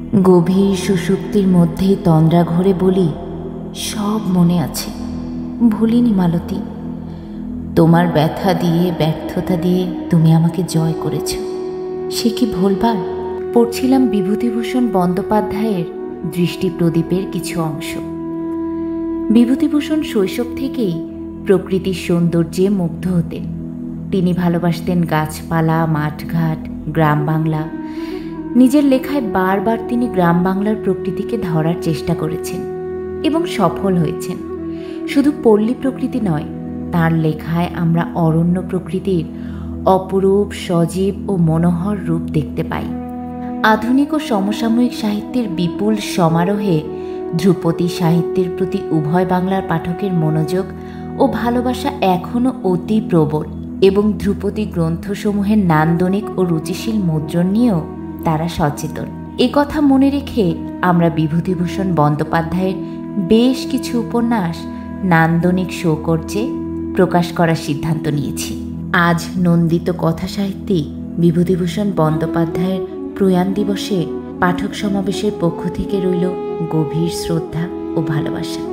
গভীর সুষুপ্তির মধ্যেই তন্দ্রা ঘরে বলি, সব মনে আছে, ভুলিনি মালতী। তোমার ব্যথা দিয়ে, ব্যর্থতা দিয়ে তুমি আমাকে জয় করেছ, সে কি ভুলবার? পড়ছিলাম বিভূতিভূষণ বন্দ্যোপাধ্যায়ের দৃষ্টি প্রদীপের কিছু অংশ। বিভূতিভূষণ শৈশব থেকেই প্রকৃতির সৌন্দর্যে মুগ্ধ হতেন। তিনি ভালোবাসতেন গাছপালা, মাঠঘাট, গ্রাম বাংলা। নিজের লেখায় বারবার তিনি গ্রাম বাংলার প্রকৃতিকে ধরার চেষ্টা করেছেন এবং সফল হয়েছেন। শুধু পল্লী প্রকৃতি নয়, তার লেখায় আমরা অরণ্য প্রকৃতির অপরূপ, সজীব ও মনোহর রূপ দেখতে পাই। আধুনিক ও সমসাময়িক সাহিত্যের বিপুল সমারোহে ধ্রুপদী সাহিত্যের প্রতি উভয় বাংলার পাঠকের মনোযোগ ও ভালোবাসা এখনও অতি প্রবল, এবং ধ্রুপদী গ্রন্থসমূহের নান্দনিক ও রুচিশীল মুদ্রণ নিয়েও তারা সচেতন। কথা মনে রেখে আমরা বিভূতিভূষণ বন্দ্যোপাধ্যায়ের বেশ কিছু উপন্যাস নান্দনিক সৌকর্যে প্রকাশ করার সিদ্ধান্ত নিয়েছি। আজ নন্দিত কথা সাহিত্যিক বিভূতিভূষণ বন্দ্যোপাধ্যায়ের প্রয়াণ দিবসে পাঠক সমাবেশের পক্ষ থেকে রইল গভীর শ্রদ্ধা ও ভালোবাসা।